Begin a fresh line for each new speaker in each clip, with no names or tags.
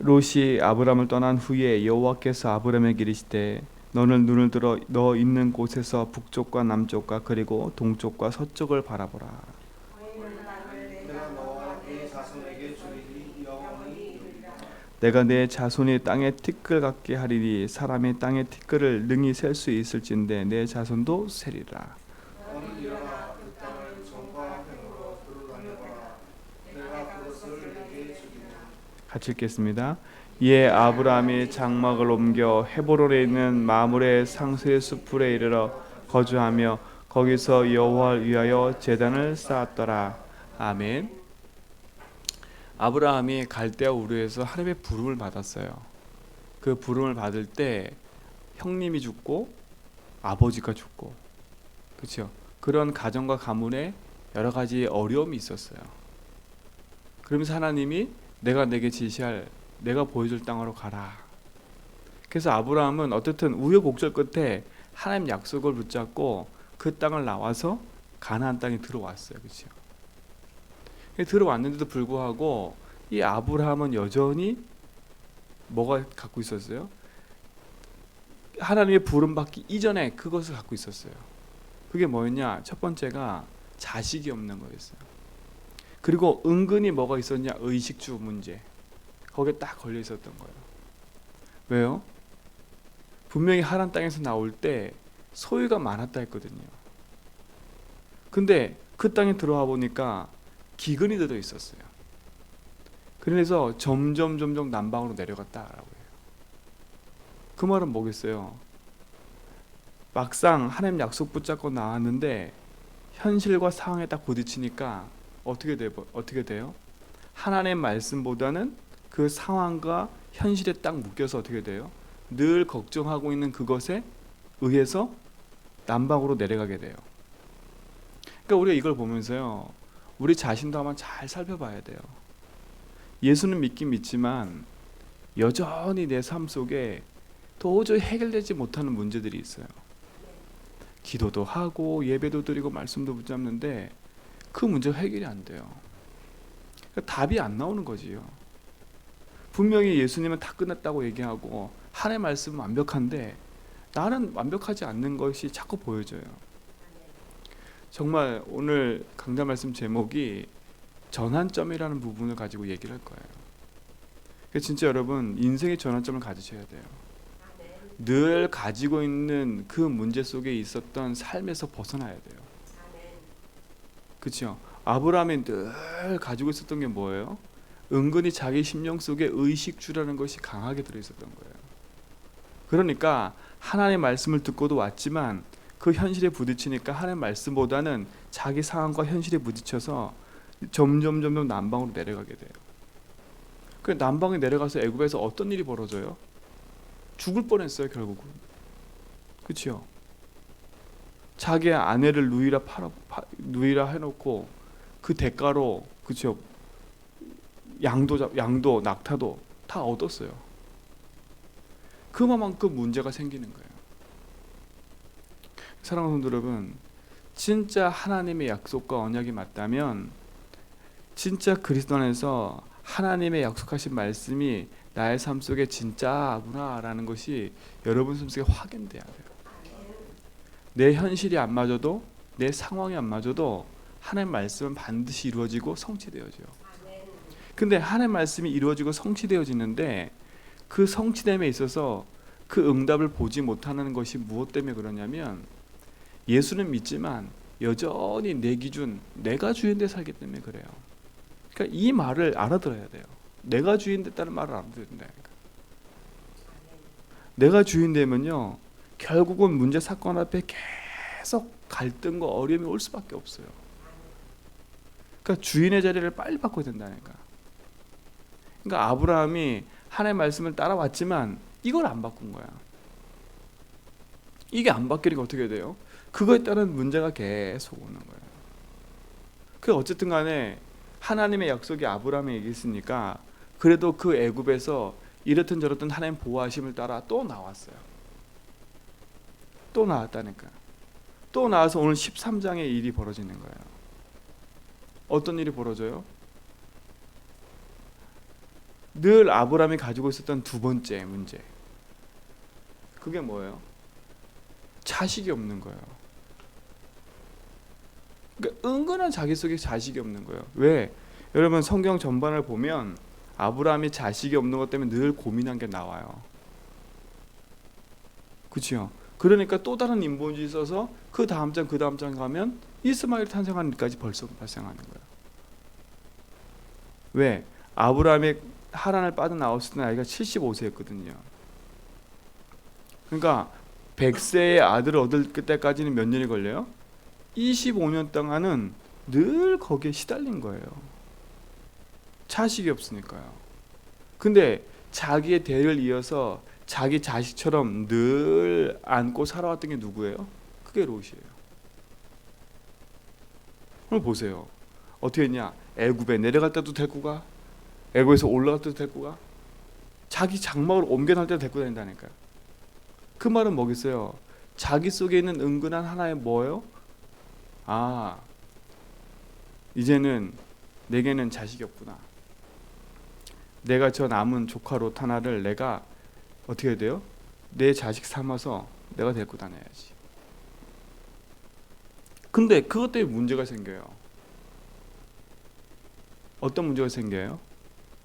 롯이 아브람을 떠난 후에 여호와께서 아브람에게 이르시되 너는 눈을 들어 너 있는 곳에서 북쪽과 남쪽과 그리고 동쪽과 서쪽을 바라보라.
내가 너와 네 자손에게 주리니 영원히 이루리라.
내가 내 자손이 땅의 티끌 같게 하리니 사람이 땅의 티끌을 능히 셀 수 있을진데 내 자손도 세리라.
너는 일어나 그 땅을 정과 행으로 두루다녀보라. 내가 그것을 내게 주리라.
같이 읽겠습니다. 이에 아브라함이 장막을 옮겨 헤브론에 있는 마므레 상수의 숲에 이르러 거주하며 거기서 여호와를 위하여 제단을 쌓았더라. 아멘. 아브라함이 갈대아 우르에서 하나님의 부름을 받았어요. 그 부름을 받을 때 형님이 죽고 아버지가 죽고, 그렇죠? 그런 가정과 가문에 여러 가지 어려움이 있었어요. 그러면서 하나님이 내가 내게 지시할, 내가 보여줄 땅으로 가라. 그래서 아브라함은 어쨌든 우여곡절 끝에 하나님 약속을 붙잡고 그 땅을 나와서 가나안 땅에 들어왔어요. 그렇죠? 들어왔는데도 불구하고 이 아브라함은 여전히 뭐가 갖고 있었어요? 하나님의 부름 받기 이전에 그것을 갖고 있었어요. 그게 뭐였냐? 첫 번째가 자식이 없는 거였어요. 그리고 은근히 뭐가 있었냐? 의식주 문제. 거기에 딱 걸려 있었던 거예요. 왜요? 분명히 하란 땅에서 나올 때 소유가 많았다 했거든요. 근데 그 땅에 들어와 보니까 기근이 들어 있었어요. 그래서 점점 남방으로 내려갔다라고 해요. 그 말은 뭐겠어요? 막상 하나님 약속 붙잡고 나왔는데 현실과 상황에 딱 부딪히니까 어떻게 돼요? 하나님의 말씀보다는 그 상황과 현실에 딱 묶여서 어떻게 돼요? 늘 걱정하고 있는 그것에 의해서 남방으로 내려가게 돼요. 그러니까 우리가 이걸 보면서요, 우리 자신도 한번 잘 살펴봐야 돼요. 예수는 믿긴 믿지만 여전히 내 삶 속에 도저히 해결되지 못하는 문제들이 있어요. 기도도 하고 예배도 드리고 말씀도 붙잡는데 그 문제가 해결이 안 돼요. 그러니까 답이 안 나오는 거지요. 분명히 예수님은 다 끝났다고 얘기하고 하나님의 말씀은 완벽한데 나는 완벽하지 않는 것이 자꾸 보여져요. 정말 오늘 강단 말씀 제목이 전환점이라는 부분을 가지고 얘기를 할 거예요. 그러니까 진짜 여러분 인생의 전환점을 가지셔야 돼요. 늘 가지고 있는 그 문제 속에 있었던 삶에서 벗어나야 돼요. 그렇죠? 아브라함이 늘 가지고 있었던 게 뭐예요? 은근히 자기 심령 속에 의식주라는 것이 강하게 들어있었던 거예요. 그러니까 하나님의 말씀을 듣고도 왔지만 그 현실에 부딪히니까 하나님의 말씀보다는 자기 상황과 현실에 부딪혀서 점점 남방으로 내려가게 돼요. 그 남방에 내려가서 애굽에서 어떤 일이 벌어져요? 죽을 뻔했어요, 결국은. 그렇죠? 자기 아내를 누이라 해놓고 그 대가로, 그렇죠? 양도 낙타도 다 얻었어요. 그만큼 문제가 생기는 거예요. 사랑하는 성도 여러분, 진짜 하나님의 약속과 언약이 맞다면 진짜 그리스도 안에서 하나님의 약속하신 말씀이 나의 삶 속에 진짜구나 라는 것이 여러분 삶 속에 확인돼야 돼요. 내 현실이 안 맞아도, 내 상황이 안 맞아도 하나님의 말씀은 반드시 이루어지고 성취되어져요. 근데 하나님의 말씀이 이루어지고 성취되어지는데 그 성취됨에 있어서 그 응답을 보지 못하는 것이 무엇 때문에 그러냐면 예수는 믿지만 여전히 내 기준, 내가 주인데 살기 때문에 그래요. 그러니까 이 말을 알아들어야 돼요. 내가 주인 됐다는 말을 알아들어야 된다니까. 내가 주인 되면요, 결국은 문제 사건 앞에 계속 갈등과 어려움이 올 수밖에 없어요. 그러니까 주인의 자리를 빨리 바꿔야 된다니까. 그러니까 아브라함이 하나님의 말씀을 따라왔지만 이걸 안 바꾼 거야. 이게 안 바뀌니까 어떻게 돼요? 그거에 따른 문제가 계속 오는 거예요. 그 어쨌든 간에 하나님의 약속이 아브라함에게 있으니까 그래도 그 애굽에서 이렇든 저렇든 하나님 보호하심을 따라 또 나왔어요. 또 나왔다니까. 또 나와서 오늘 13장의 일이 벌어지는 거예요. 어떤 일이 벌어져요? 늘 아브라함이 가지고 있었던 두 번째 문제. 그게 뭐예요? 자식이 없는 거예요. 그러니까 은근한 자기 속에 자식이 없는 거예요. 왜? 여러분 성경 전반을 보면 아브라함이 자식이 없는 것 때문에 늘 고민한 게 나와요. 그렇죠? 그러니까 또 다른 인본주의 있어서 그 다음 장 가면 이스마엘 탄생하는 일까지 벌써 발생하는 거예요. 왜? 아브라함이 하란을 빠져나왔을 때 나이가 75세였거든요. 그러니까 100세의 아들을 얻을 때까지는 몇 년이 걸려요? 25년 동안은 늘 거기에 시달린 거예요. 자식이 없으니까요. 근데 자기의 대를 이어서 자기 자식처럼 늘 안고 살아왔던 게 누구예요? 그게 롯이에요. 오늘 보세요. 어떻게 했냐? 애굽에 내려갈 때도 데리고 가. 애굽에서 올라갈 때도 데리고 가. 자기 장막을 옮겨날 때도 데리고 다닌다니까요. 그 말은 뭐겠어요? 자기 속에 있는 은근한 하나의 뭐예요? 아, 이제는 내게는 자식이 없구나. 내가 저 남은 조카 롯 하나를 내가 어떻게 해야 돼요? 내 자식 삼아서 내가 데리고 다녀야지. 근데 그것 때문에 문제가 생겨요. 어떤 문제가 생겨요?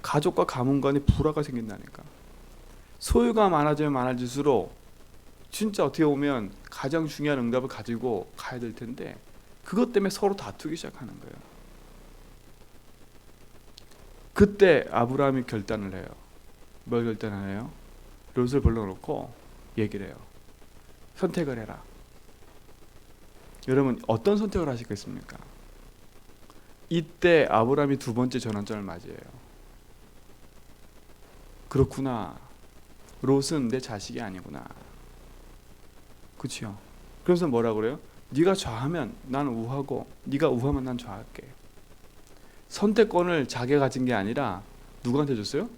가족과 가문 간에 불화가 생긴다니까. 소유가 많아지면 많아질수록 진짜 어떻게 보면 가장 중요한 응답을 가지고 가야 될 텐데 그것 때문에 서로 다투기 시작하는 거예요. 그때 아브라함이 결단을 해요. 뭘 결단을 해요? 롯을 불러놓고 얘기를 해요. 선택을 해라. 여러분 어떤 선택을 하시겠습니까? 이때 아브라함이 두 번째 전환점을 맞이해요. 그렇구나. 롯은 내 자식이 아니구나. 그렇죠? 그래서 뭐라 그래요? 네가 좌하면 난 우하고 네가 우하면 난 좌할게. 선택권을 자기가 가진 게 아니라 누구한테 줬어요?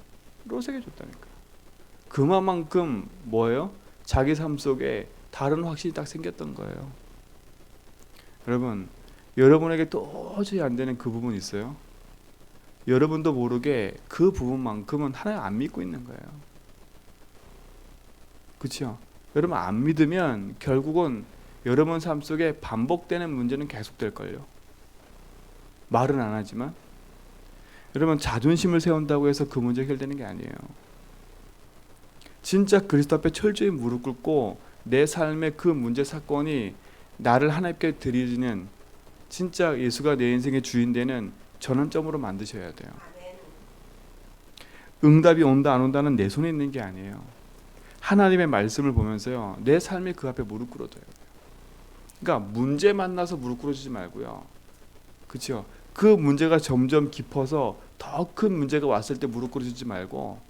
롯에게 줬다니까. 그만큼 뭐예요? 자기 삶 속에 다른 확신이 딱 생겼던 거예요. 여러분, 여러분에게 도저히 안 되는 그 부분 있어요? 여러분도 모르게 그 부분만큼은 하나님 안 믿고 있는 거예요. 그렇죠? 여러분 안 믿으면 결국은 여러분 삶 속에 반복되는 문제는 계속될걸요. 말은 안 하지만 여러분 자존심을 세운다고 해서 그 문제 해결되는 게 아니에요. 진짜 그리스도 앞에 철저히 무릎 꿇고 내 삶의 그 문제 사건이 나를 하나님께 드리는 진짜 예수가 내 인생의 주인 되는 전환점으로 만드셔야 돼요. 응답이 온다 안 온다는 내 손에 있는 게 아니에요. 하나님의 말씀을 보면서요 내 삶이 그 앞에 무릎 꿇어져요. 그러니까 문제 만나서 무릎 꿇어지지 말고요. 그렇죠? 그 문제가 점점 깊어서 더 큰 문제가 왔을 때 무릎 꿇어지지 말고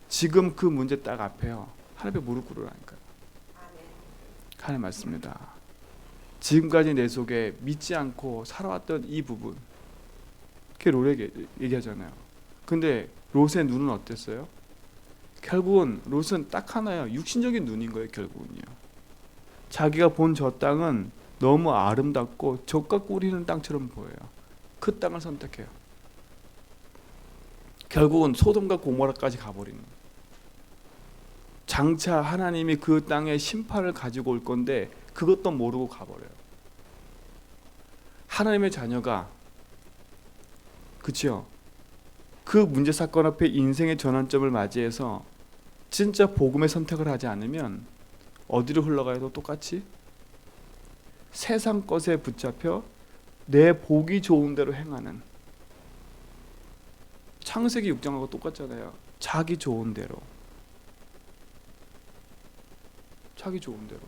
지금 그 문제 딱 앞에요. 하나님 앞에 무릎 꿇으라니까요. 하나님 말씀입니다. 지금까지 내 속에 믿지 않고 살아왔던 이 부분 그게 롯에게 얘기하잖아요. 근데 롯의 눈은 어땠어요? 결국은 롯은 딱 하나예요. 육신적인 눈인 거예요. 결국은요. 자기가 본 저 땅은 너무 아름답고 젖과 꿀이 흐르는 땅처럼 보여요. 그 땅을 선택해요. 결국은 소돔과 고모라까지 가버리는 거예요. 장차 하나님이 그 땅에 심판을 가지고 올 건데 그것도 모르고 가버려요. 하나님의 자녀가 그치요? 그 문제 사건 앞에 인생의 전환점을 맞이해서 진짜 복음의 선택을 하지 않으면 어디로 흘러가도 똑같이 세상 것에 붙잡혀 내 보기 좋은 대로 행하는 창세기 6장하고 똑같잖아요. 자기 좋은 대로. 자기 좋은 대로.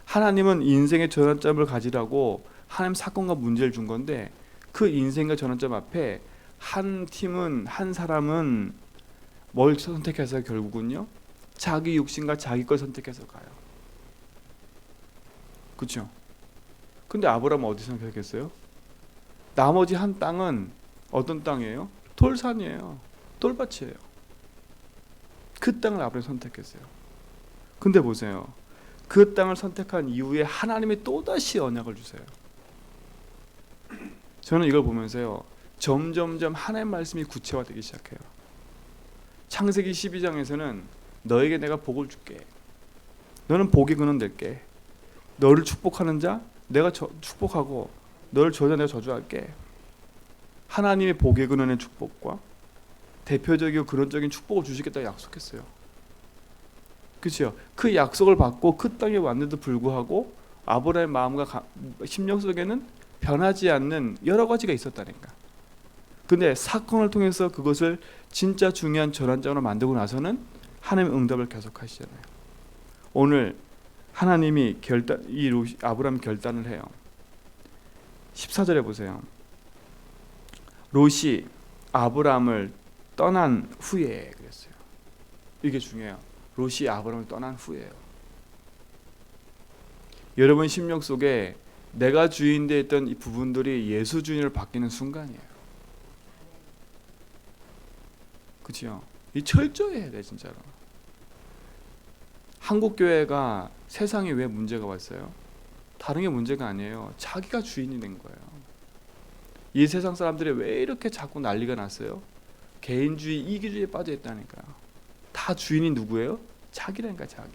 하나님은 인생의 전환점을 가지라고 하나님 사건과 문제를 준 건데 그 인생과 전환점 앞에 한 팀은 한 사람은 뭘 선택해서 결국은요 자기 육신과 자기 걸 선택해서 가요. 그렇죠? 근데 아브라함은 어디서 선택했어요? 나머지 한 땅은 어떤 땅이에요? 돌산이에요. 돌밭이에요. 그 땅을 아브라함이 선택했어요. 근데 보세요. 그 땅을 선택한 이후에 하나님이 또다시 언약을 주세요. 저는 이걸 보면서요 점점점 하나님의 말씀이 구체화되기 시작해요. 창세기 12장에서는 너에게 내가 복을 줄게. 너는 복의 근원 될게. 너를 축복하는 자 내가 축복하고 너를 저주자 내가 저주할게. 하나님의 복의 근원의 축복과 대표적이고 근원적인 축복을 주시겠다고 약속했어요. 그렇죠? 그 약속을 받고 그 땅에 왔는데도 불구하고 아브라함의 마음과 심령 속에는 변하지 않는 여러 가지가 있었다니까. 근데 사건을 통해서 그것을 진짜 중요한 전환점으로 만들고 나서는 하나님의 응답을 계속하시잖아요. 오늘 하나님이 아브라함 결단을 해요. 14절에 보세요. 롯이 아브라함을 떠난 후에 그랬어요. 이게 중요해요. 롯이 아브라함을 떠난 후에요. 여러분 심령 속에 내가 주인되어 있던 이 부분들이 예수 주인을 바뀌는 순간이에요. 그렇죠? 이 철저히 해야 돼 진짜로. 한국 교회가 세상에 왜 문제가 왔어요? 다른 게 문제가 아니에요. 자기가 주인이 된 거예요. 이 세상 사람들이 왜 이렇게 자꾸 난리가 났어요? 개인주의, 이기주의에 빠져 있다니까요. 다 주인이 누구예요? 자기라니까 자기.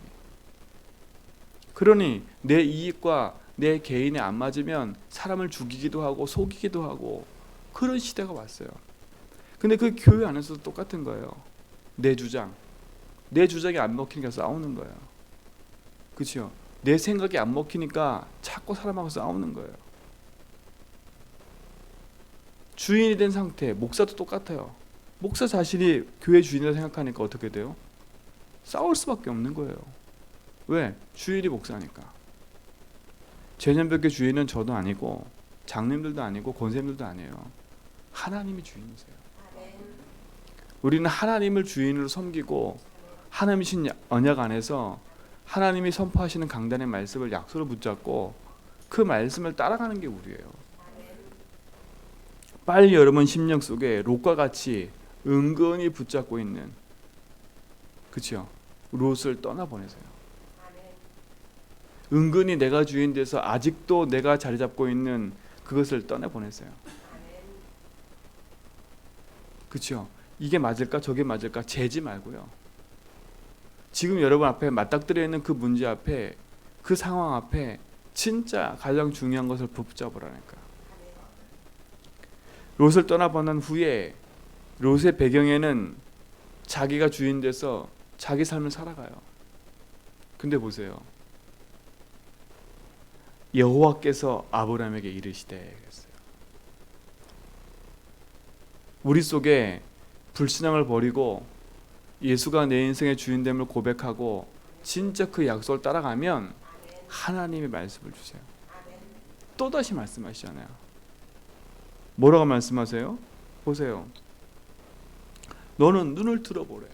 그러니 내 이익과 내 개인에 안 맞으면 사람을 죽이기도 하고 속이기도 하고 그런 시대가 왔어요. 근데 그 교회 안에서도 똑같은 거예요. 내 주장이 안 먹히니까 싸우는 거예요. 그렇죠? 내 생각이 안 먹히니까 자꾸 사람하고 싸우는 거예요. 주인이 된 상태, 목사도 똑같아요. 목사 자신이 교회 주인이라 생각하니까 어떻게 돼요? 싸울 수밖에 없는 거예요. 왜? 주인이 목사니까. 제년벽의 주인은 저도 아니고 장님들도 아니고 권사님들도 아니에요. 하나님이 주인이세요. 우리는 하나님을 주인으로 섬기고 하나님이신 언약 안에서 하나님이 선포하시는 강단의 말씀을 약속으로 붙잡고 그 말씀을 따라가는 게 우리예요. 빨리 여러분 심령 속에 롯과 같이 은근히 붙잡고 있는, 그렇죠? 롯을 떠나보내세요. 은근히 내가 주인 돼서 아직도 내가 자리 잡고 있는 그것을 떠내보내세요. 그렇죠? 이게 맞을까 저게 맞을까 재지 말고요. 지금 여러분 앞에 맞닥뜨려 있는 그 문제 앞에, 그 상황 앞에 진짜 가장 중요한 것을 붙잡으라니까. 롯을 떠나보낸 후에 롯의 배경에는 자기가 주인 돼서 자기 삶을 살아가요. 근데 보세요. 여호와께서 아브라함에게 이르시되 그랬어요. 우리 속에 불신앙을 버리고 예수가 내 인생의 주인됨을 고백하고 진짜 그 약속을 따라가면 하나님의 말씀을 주세요. 또다시 말씀하시잖아요. 뭐라고 말씀하세요? 보세요. 너는 눈을 들어보래.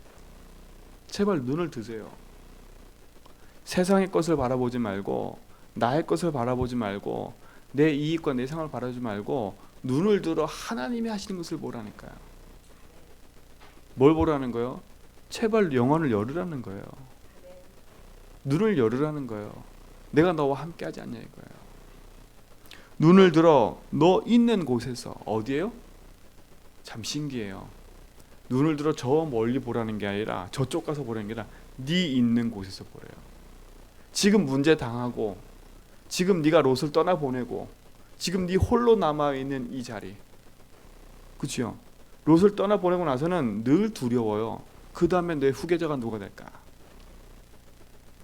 제발 눈을 드세요. 세상의 것을 바라보지 말고 나의 것을 바라보지 말고 내 이익과 내 상을 바라보지 말고 눈을 들어 하나님이 하시는 것을 보라니까요. 뭘 보라는 거예요? 제발 영혼을 열으라는 거예요. 눈을 열으라는 거예요. 내가 너와 함께 하지 않냐 이거예요. 눈을 들어 너 있는 곳에서, 어디예요? 참 신기해요. 눈을 들어 저 멀리 보라는 게 아니라 저쪽 가서 보라는 게 아니라 네 있는 곳에서 보래요. 지금 문제 당하고 지금 네가 롯을 떠나보내고 지금 네 홀로 남아있는 이 자리, 그렇죠? 롯을 떠나보내고 나서는 늘 두려워요. 그 다음에 내 후계자가 누가 될까?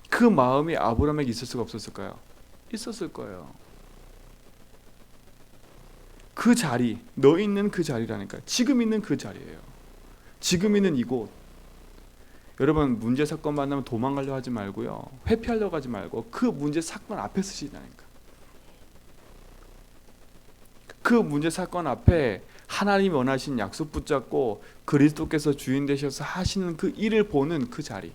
그 마음이 아브라함에게 있을 수가 없었을까요? 있었을 거예요. 그 자리, 너 있는 그 자리라니까. 지금 있는 그 자리예요. 지금 있는 이곳. 여러분 문제 사건 만나면 도망가려 하지 말고요. 회피하려고 하지 말고 그 문제 사건 앞에 서시라니까. 그 문제 사건 앞에 하나님이 원하신 약속 붙잡고 그리스도께서 주인 되셔서 하시는 그 일을 보는 그 자리.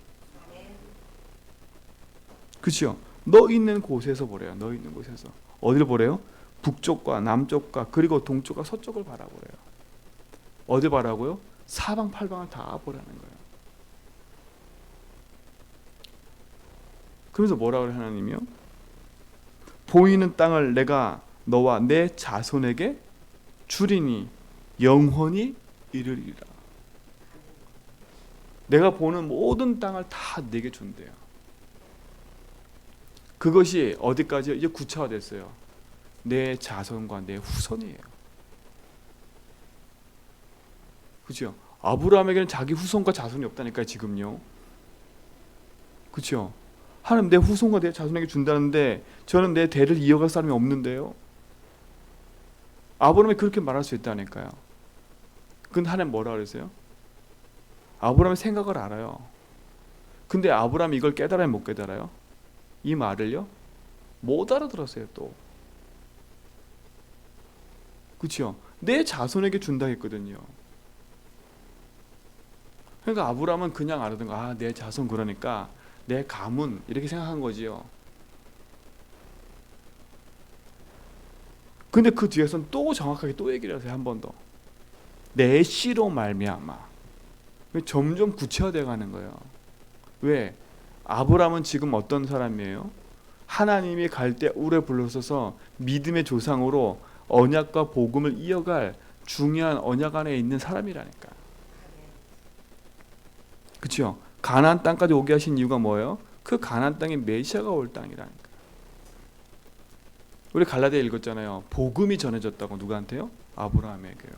그렇죠? 너 있는 곳에서 보래요. 너 있는 곳에서. 어디를 보래요? 북쪽과 남쪽과 그리고 동쪽과 서쪽을 바라보래요. 어디 바라고요? 사방팔방을 다 보라는 거예요. 그래서 뭐라 그래 하나님이요? 보이는 땅을 내가 너와 내 자손에게 주리니 영원히 이르리라. 내가 보는 모든 땅을 다 내게 준대요. 그것이 어디까지요? 이제 구체화됐어요. 내 자손과 내 후손이에요. 그렇죠? 아브라함에게는 자기 후손과 자손이 없다니까요, 지금요. 그렇죠? 하나님 내 후손과 내 자손에게 준다는데 저는 내 대를 이어갈 사람이 없는데요. 아브라함이 그렇게 말할 수 있다니까요. 근데 하나님 뭐라 그랬어요? 아브라함의 생각을 알아요. 근데 아브라함이 이걸 깨달아요, 못 깨달아요? 이 말을요? 못 알아들었어요, 또. 그렇죠? 내 자손에게 준다 했거든요. 그러니까 아브라함은 그냥 알아듣는 거, 아, 내 자손 그러니까 내 가문 이렇게 생각한 거지요. 근데 그 뒤에서는 또 정확하게 또 얘기를 하세요. 한 번 더. 내 씨로 말미암아. 점점 구체화되어 가는 거예요. 왜? 아브라함은 지금 어떤 사람이에요? 하나님이 갈대 울에 불러서서 믿음의 조상으로 언약과 복음을 이어갈 중요한 언약 안에 있는 사람이라니까. 그렇죠? 가나안 땅까지 오게 하신 이유가 뭐예요? 그 가나안 땅에 메시아가 올 땅이라니까. 우리 갈라디아 읽었잖아요. 복음이 전해졌다고. 누구한테요? 아브라함에게요.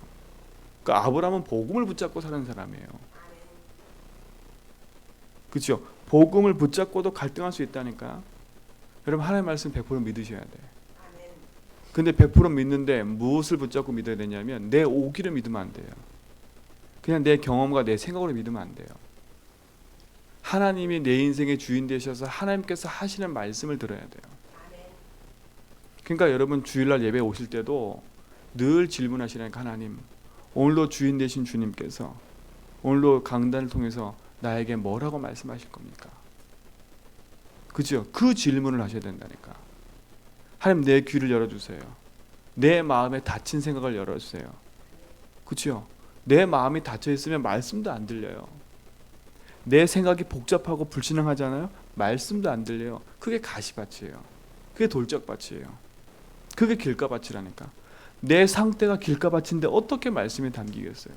그러니까 아브라함은 복음을 붙잡고 사는 사람이에요. 그렇죠? 복음을 붙잡고도 갈등할 수 있다니까. 여러분 하나님의 말씀 100% 믿으셔야 돼. 근데 100% 믿는데 무엇을 붙잡고 믿어야 되냐면 내 오기를 믿으면 안 돼요. 그냥 내 경험과 내 생각으로 믿으면 안 돼요. 하나님이 내 인생의 주인 되셔서 하나님께서 하시는 말씀을 들어야 돼요. 그러니까 여러분 주일날 예배 오실 때도 늘 질문하시라니까. 하나님, 오늘도 주인 되신 주님께서 오늘도 강단을 통해서 나에게 뭐라고 말씀하실 겁니까? 그죠? 그 질문을 하셔야 된다니까. 하나님 내 귀를 열어주세요. 내 마음에 닫힌 생각을 열어주세요. 그죠? 내 마음이 닫혀 있으면 말씀도 안 들려요. 내 생각이 복잡하고 불신앙하잖아요. 말씀도 안 들려요. 그게 가시밭이에요. 그게 돌짝밭이에요. 그게 길가밭이라니까. 내 상태가 길가밭인데 어떻게 말씀이 담기겠어요?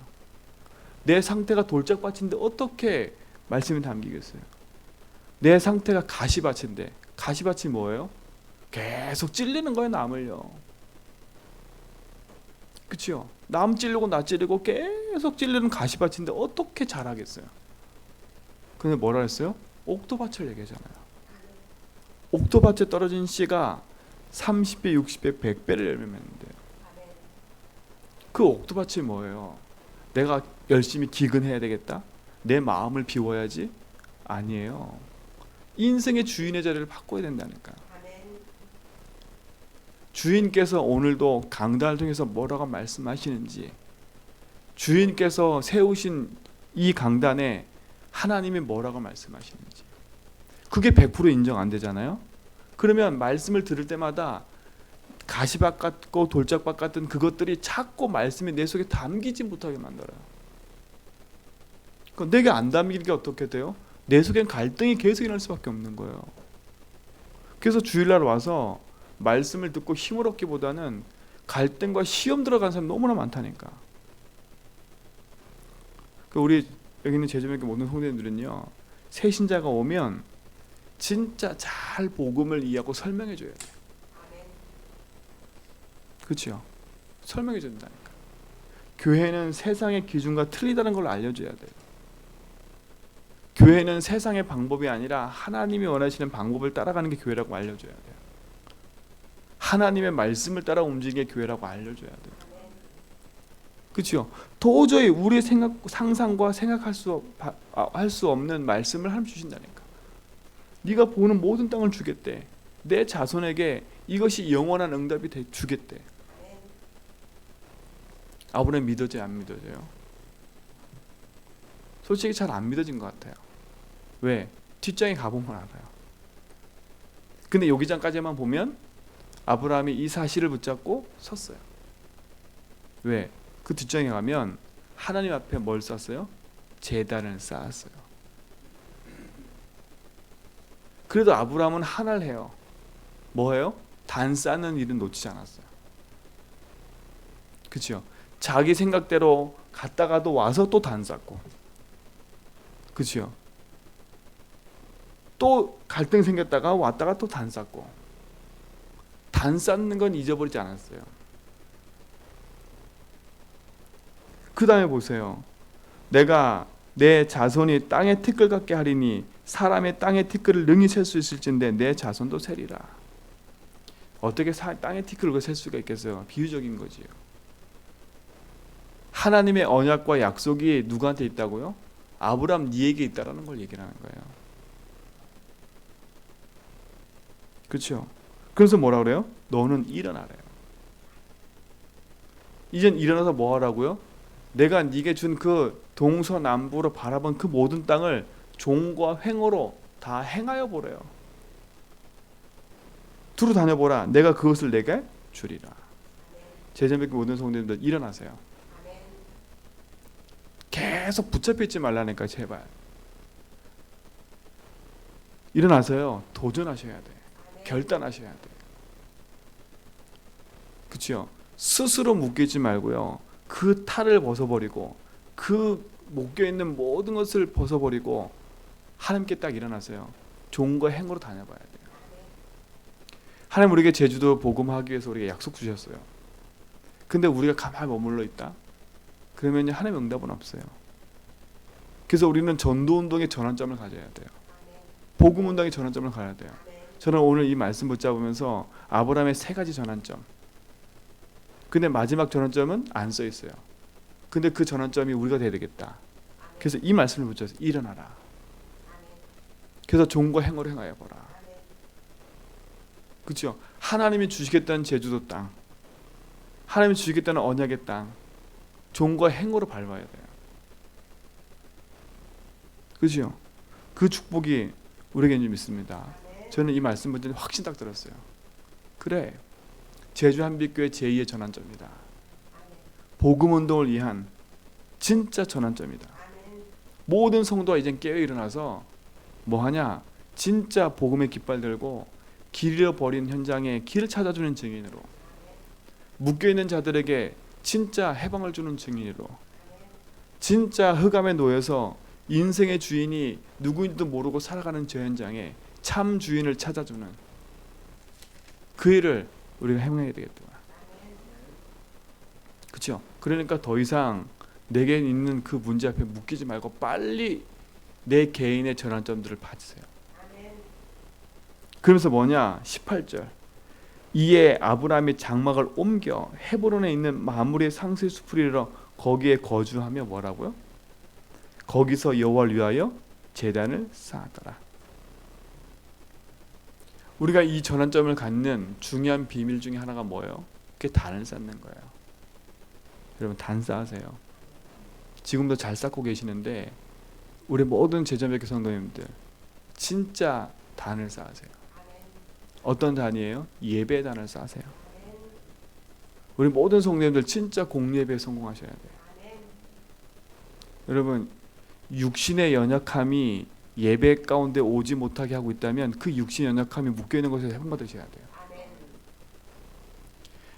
내 상태가 돌짝밭인데 어떻게 말씀이 담기겠어요? 내 상태가 가시밭인데 가시밭이 뭐예요? 계속 찔리는 거예요, 남을요. 그렇죠? 남 찔리고 나 찔리고 계속 찔리는 가시밭인데 어떻게 자라겠어요? 근데 뭐라 했어요? 옥토밭을 얘기하잖아요. 옥토밭에 떨어진 씨가 30배, 60배, 100배를 열매 맺는데요. 그 옥토밭이 뭐예요? 내가 열심히 기근해야 되겠다? 내 마음을 비워야지? 아니에요. 인생의 주인의 자리를 바꿔야 된다니까. 주인께서 오늘도 강단을 통해서 뭐라고 말씀하시는지, 주인께서 세우신 이 강단에 하나님이 뭐라고 말씀하시는지, 그게 100% 인정 안 되잖아요. 그러면 말씀을 들을 때마다 가시밭 같고 돌짝밭 같은 그것들이 자꾸 말씀이 내 속에 담기지 못하게 만들어요. 그러니까 내게 안 담기는 게 어떻게 돼요? 내 속엔 갈등이 계속 일어날 수밖에 없는 거예요. 그래서 주일날 와서 말씀을 듣고 힘을 얻기보다는 갈등과 시험 들어간 사람 너무나 많다니까. 우리 여기 있는 제주교회 모든 성도님들은요, 새 신자가 오면 진짜 잘 복음을 이해하고 설명해 줘야 돼요. 그렇죠? 설명해 준다니까. 교회는 세상의 기준과 틀리다는 걸 알려줘야 돼요. 교회는 세상의 방법이 아니라 하나님이 원하시는 방법을 따라가는 게 교회라고 알려줘야 돼요. 하나님의 말씀을 따라 움직이는 게 교회라고 알려줘야 돼요. 그렇죠? 도저히 우리의 상상과 생각할 수 없는 말씀을 하나님 주신다니까. 네가 보는 모든 땅을 주겠대. 내 자손에게 이것이 영원한 응답이 주겠대. 아브라함 믿어져요, 안 믿어져요? 솔직히 잘 안 믿어진 것 같아요. 왜? 뒷장에 가보면 알아요. 근데 여기장까지만 보면 아브라함이 이 사실을 붙잡고 섰어요. 왜? 그 뒷장에 가면 하나님 앞에 뭘 쌓았어요? 제단을 쌓았어요. 그래도 아브라함은 하나를 해요. 뭐예요? 단 쌓는 일은 놓치지 않았어요. 그렇죠? 자기 생각대로 갔다가도 와서 또 단 쌓고, 그치요? 또 갈등 생겼다가 왔다가 또 단 쌓고, 단 쌓는 건 잊어버리지 않았어요. 그 다음에 보세요. 내가 내 자손이 땅의 티끌 같게 하리니 사람의 땅의 티끌을 능히 셀 수 있을진데 내 자손도 세리라. 어떻게 땅의 티끌을 셀 수가 있겠어요? 비유적인 거지요. 하나님의 언약과 약속이 누구한테 있다고요? 아브라함 니에게 있다라는 걸 얘기하는 거예요. 그렇죠? 그래서 뭐라 그래요? 너는 일어나래요. 이젠 일어나서 뭐 하라고요? 내가 네게 준 그 동서남북으로 바라본 그 모든 땅을 종과 횡으로 다 행하여 보래요. 두루 다녀보라. 내가 그것을 내게 주리라. 제자뵙기 모든 성도님들 일어나세요. 계속 붙잡혀 있지 말라니까 제발. 일어나서요. 도전하셔야 돼. 결단하셔야 돼. 그렇죠? 스스로 묶이지 말고요. 그 탈을 벗어버리고 그 묶여 있는 모든 것을 벗어버리고 하나님께 딱 일어나세요. 종과 행으로 다녀봐야 돼요. 하나님 우리에게 제주도 복음하기 위해서 우리에게 약속 주셨어요. 근데 우리가 가만히 머물러 있다? 그러면 하나님 응답은 없어요. 그래서 우리는 전도운동의 전환점을 가져야 돼요. 복음운동의 전환점을 가야 돼요. 저는 오늘 이 말씀 붙잡으면서 아브라함의 3가지 전환점, 근데 마지막 전환점은 안 써 있어요. 근데 그 전환점이 우리가 돼야 되겠다. 그래서 이 말씀을 붙여서 일어나라. 그래서 종과 행으로 행하여 보라. 그렇죠? 하나님이 주시겠다는 제주도 땅, 하나님이 주시겠다는 언약의 땅, 종과 행으로 밟아야 돼요. 그렇죠? 그 축복이 우리에게 있는 줄 믿습니다. 저는 이 말씀 듣고 확신 딱 들었어요. 그래, 제주 한빛교회 제2의 전환점이다. 복음운동을 위한 진짜 전환점이다. 모든 성도가 이젠 깨어 일어나서 뭐하냐? 진짜 복음의 깃발 들고 길 잃어버린 현장에 길을 찾아주는 증인으로, 묶여있는 자들에게 진짜 해방을 주는 증인으로, 진짜 흑암에 놓여서 인생의 주인이 누구인지도 모르고 살아가는 저 현장에 참 주인을 찾아주는 그 일을 우리가 행해야 되겠다. 그렇죠? 그러니까 더 이상 내게 있는 그 문제 앞에 묶이지 말고 빨리 내 개인의 전환점들을 받으세요. 그러면서 뭐냐? 18절. 이에 아브라함이 장막을 옮겨 헤브론에 있는 마므리의 상수의 숲을 이르러 거기에 거주하며 뭐라고요? 거기서 여호와를 위하여 제단을 쌓았더라. 우리가 이 전환점을 갖는 중요한 비밀 중에 하나가 뭐예요? 그게 단을 쌓는 거예요. 여러분 단 쌓으세요. 지금도 잘 쌓고 계시는데 우리 모든 제자백교 성도님들 진짜 단을 쌓으세요. 어떤 단이에요? 예배 단을 쌓으세요. 우리 모든 성도님들 진짜 공예배에 성공하셔야 돼요. 여러분 육신의 연약함이 예배 가운데 오지 못하게 하고 있다면 그 육신의 연약함이 묶여있는 것에서 해방받으셔야 돼요.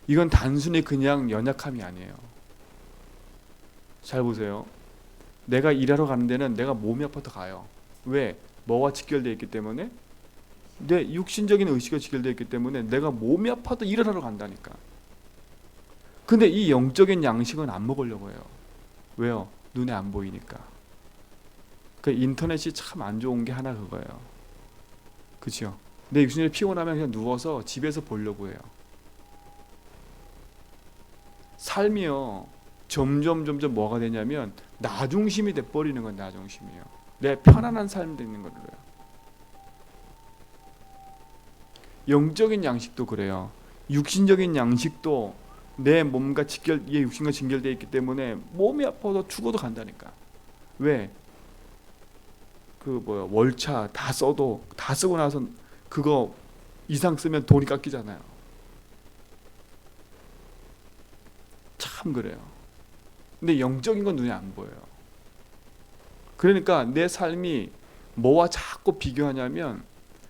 이건 단순히 그냥 연약함이 아니에요. 잘 보세요. 내가 일하러 가는 데는 내가 몸이 아파서 가요. 왜? 뭐와 직결되어 있기 때문에? 내 육신적인 의식과 직결되어 있기 때문에 내가 몸이 아파도 일을 하러 간다니까. 근데 이 영적인 양식은 안 먹으려고 해요. 왜요? 눈에 안 보이니까. 그 인터넷이 참 안 좋은 게 하나 그거예요. 그렇죠? 내 육신이 피곤하면 그냥 누워서 집에서 보려고 해요. 삶이요 점점 뭐가 되냐면 나 중심이 돼버리는 건 나 중심이에요. 내 편안한 삶이 되는 거예요. 영적인 양식도 그래요. 육신적인 양식도 내 몸과 얘 육신과 직결되어 있기 때문에 몸이 아파도 죽어도 간다니까. 왜? 월차 다 써도 다 쓰고 나서 그거 이상 쓰면 돈이 깎이잖아요. 참 그래요. 근데 영적인 건 눈에 안 보여요. 그러니까 내 삶이 뭐와 자꾸 비교하냐면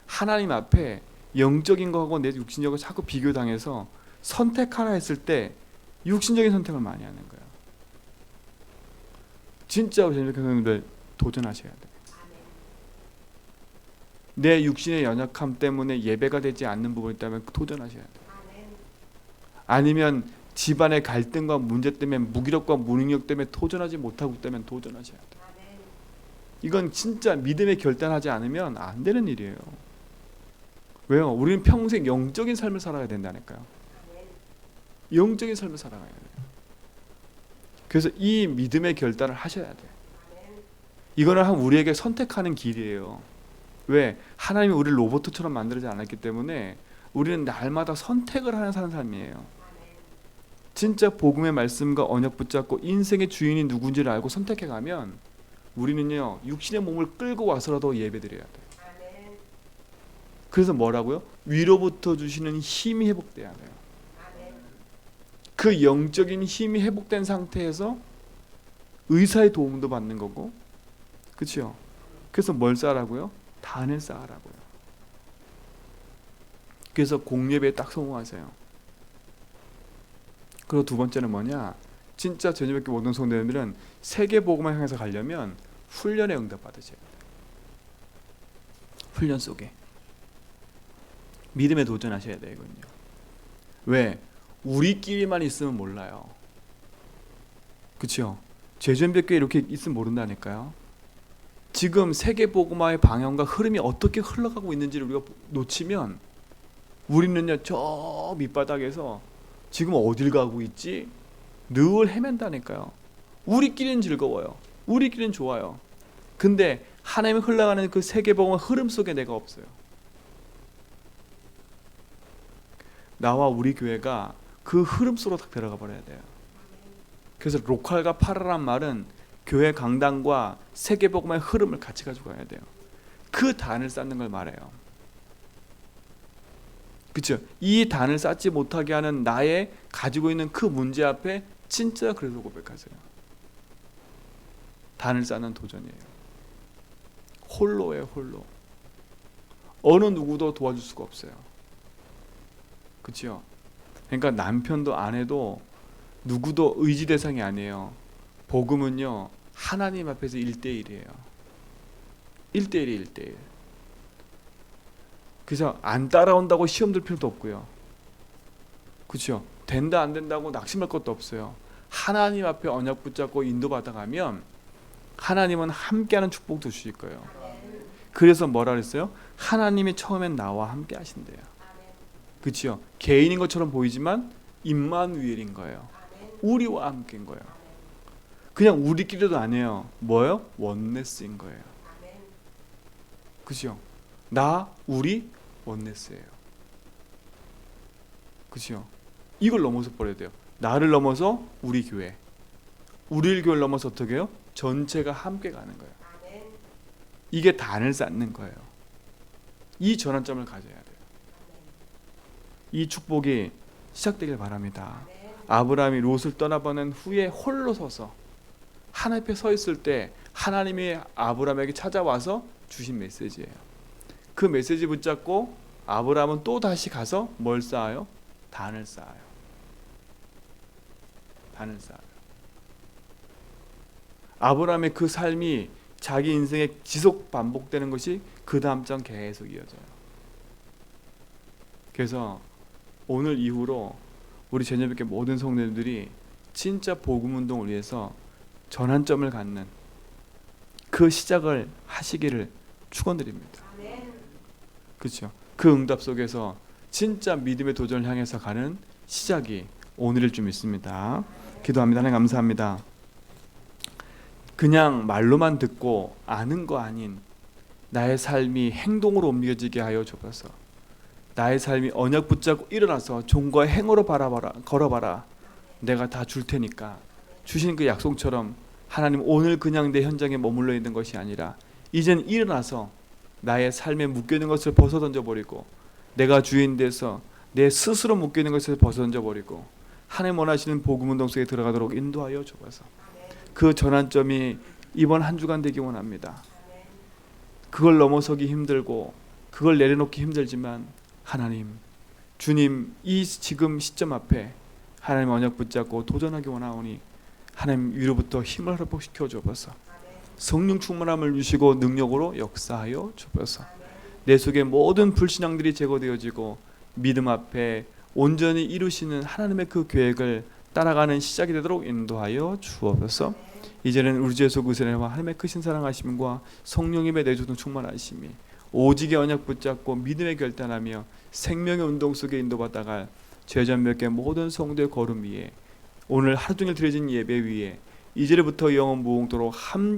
하나님 앞에 영적인 거하고 내 육신적으로 자꾸 비교당해서 선택하라 했을 때 육신적인 선택을 많이 하는 거예요. 진짜 우리 선생님들 도전하셔야 돼요. 내 육신의 연약함 때문에 예배가 되지 않는 부분이 있다면 도전하셔야 돼요. 아니면 집안의 갈등과 문제 때문에 무기력과 무능력 때문에 도전하지 못하고 있다면 도전하셔야 돼요. 이건 진짜 믿음의 결단하지 않으면 안 되는 일이에요. 왜요? 우리는 평생 영적인 삶을 살아야 된다니까요. 영적인 삶을 살아가야 돼요. 그래서 이 믿음의 결단을 하셔야 돼요. 이거는 우리에게 선택하는 길이에요. 왜? 하나님이 우리를 로봇처럼 만들지 않았기 때문에 우리는 날마다 선택을 하는 사는 삶이에요. 진짜 복음의 말씀과 언약 붙잡고 인생의 주인이 누군지를 알고 선택해가면 우리는요 육신의 몸을 끌고 와서라도 예배드려야 돼요. 그래서 뭐라고요? 위로부터 주시는 힘이 회복돼야 돼요. 그 영적인 힘이 회복된 상태에서 의사의 도움도 받는 거고, 그렇죠? 그래서 뭘 쌓으라고요? 단을 쌓으라고요. 그래서 공예배에 딱 성공하세요. 그리고 두 번째는 뭐냐? 진짜 전염병 모든 성도님들은 세계 복음을 향해서 가려면 훈련에 응답 받으셔야 돼요. 훈련 속에 믿음에 도전하셔야 돼요. 이건요. 왜? 우리끼리만 있으면 몰라요. 그렇죠? 제주연백교회 이렇게 있으면 모른다니까요. 지금 세계 복음화의 방향과 흐름이 어떻게 흘러가고 있는지를 우리가 놓치면 우리는요 저 밑바닥에서 지금 어딜 가고 있지? 늘 헤맨다니까요. 우리끼리는 즐거워요. 우리끼리는 좋아요. 근데 하나님이 흘러가는 그 세계 복음의 흐름 속에 내가 없어요. 나와 우리 교회가 그 흐름 속으로 딱 들어가 버려야 돼요. 그래서 로컬과 파라란 말은 교회 강단과 세계 복음의 흐름을 같이 가지고 가야 돼요. 그 단을 쌓는 걸 말해요. 그렇죠? 이 단을 쌓지 못하게 하는 나의 가지고 있는 그 문제 앞에 진짜 그래서 고백하세요. 단을 쌓는 도전이에요. 홀로예요, 홀로. 어느 누구도 도와줄 수가 없어요. 그렇죠? 그러니까 남편도 아내도 누구도 의지 대상이 아니에요. 복음은요 하나님 앞에서 1대1이에요. 1대1이 1대1. 그래서 안 따라온다고 시험 들 필요도 없고요. 그렇죠? 된다 안 된다고 낙심할 것도 없어요. 하나님 앞에 언약 붙잡고 인도받아 가면 하나님은 함께하는 축복도 주실 거예요. 그래서 뭐라 그랬어요? 하나님이 처음엔 나와 함께 하신대요. 그렇죠? 개인인 것처럼 보이지만 임마누엘인 거예요. 우리와 함께인 거예요. 그냥 우리끼리도 아니에요. 뭐예요? 원네스인 거예요. 그렇죠? 나, 우리, 원네스예요. 그렇죠? 이걸 넘어서 버려야 돼요. 나를 넘어서 우리 교회, 우리 교회를 넘어서 어떻게 해요? 전체가 함께 가는 거예요. 이게 단을 쌓는 거예요. 이 전환점을 가져야 돼요. 이 축복이 시작되길 바랍니다. 아브라함이 롯을 떠나보낸 후에 홀로 서서 하나님 앞에 서 있을 때 하나님이 아브라함에게 찾아와서 주신 메시지예요. 그 메시지 붙잡고 아브라함은 또 다시 가서 뭘 쌓아요? 단을 쌓아요. 단을 쌓아요. 아브라함의 그 삶이 자기 인생에 지속 반복되는 것이 그 다음 장 계속 이어져요. 그래서 오늘 이후로 우리 제녀백의 모든 성도들이 진짜 복음 운동을 위해서 전환점을 갖는 그 시작을 하시기를 축원드립니다. 그렇죠? 그 응답 속에서 진짜 믿음의 도전을 향해서 가는 시작이 오늘일 줄 믿습니다. 기도합니다. 하나님 감사합니다. 그냥 말로만 듣고 아는 거 아닌 나의 삶이 행동으로 옮겨지게 하여 주옵소서. 나의 삶이 언약 붙잡고 일어나서 종과 행으로 걸어봐라. 내가 다 줄 테니까. 주신 그 약속처럼 하나님 오늘 그냥 내 현장에 머물러 있는 것이 아니라 이젠 일어나서 나의 삶에 묶여있는 것을 벗어던져버리고 내가 주인 돼서 내 스스로 묶여있는 것을 벗어던져버리고 하나님 원하시는 복음운동 속에 들어가도록 인도하여 주옵소서. 그 전환점이 이번 한 주간 되기 원합니다. 그걸 넘어서기 힘들고 그걸 내려놓기 힘들지만 하나님, 주님 이 지금 시점 앞에 하나님 언약 붙잡고 도전하기 원하오니 하나님 위로부터 힘을 회복시켜 주옵소서. 성령 충만함을 주시고 능력으로 역사하여 주옵소서. 내 속의 모든 불신앙들이 제거되어지고 믿음 앞에 온전히 이루시는 하나님의 그 계획을 따라가는 시작이 되도록 인도하여 주옵소서. 이제는 우리 주 예수 그리스도의 은혜와 하나님의 크신 사랑하심과 성령님의 내주도 충만하심이 오직의 언약 붙잡고 믿음의 결단하며 생명의 운동 속에 인도받아갈 죄전멸계 모든 성도의 걸음 위에 오늘 하루 종일 드려진 예배 위에 이제부터 영원 무궁토록 함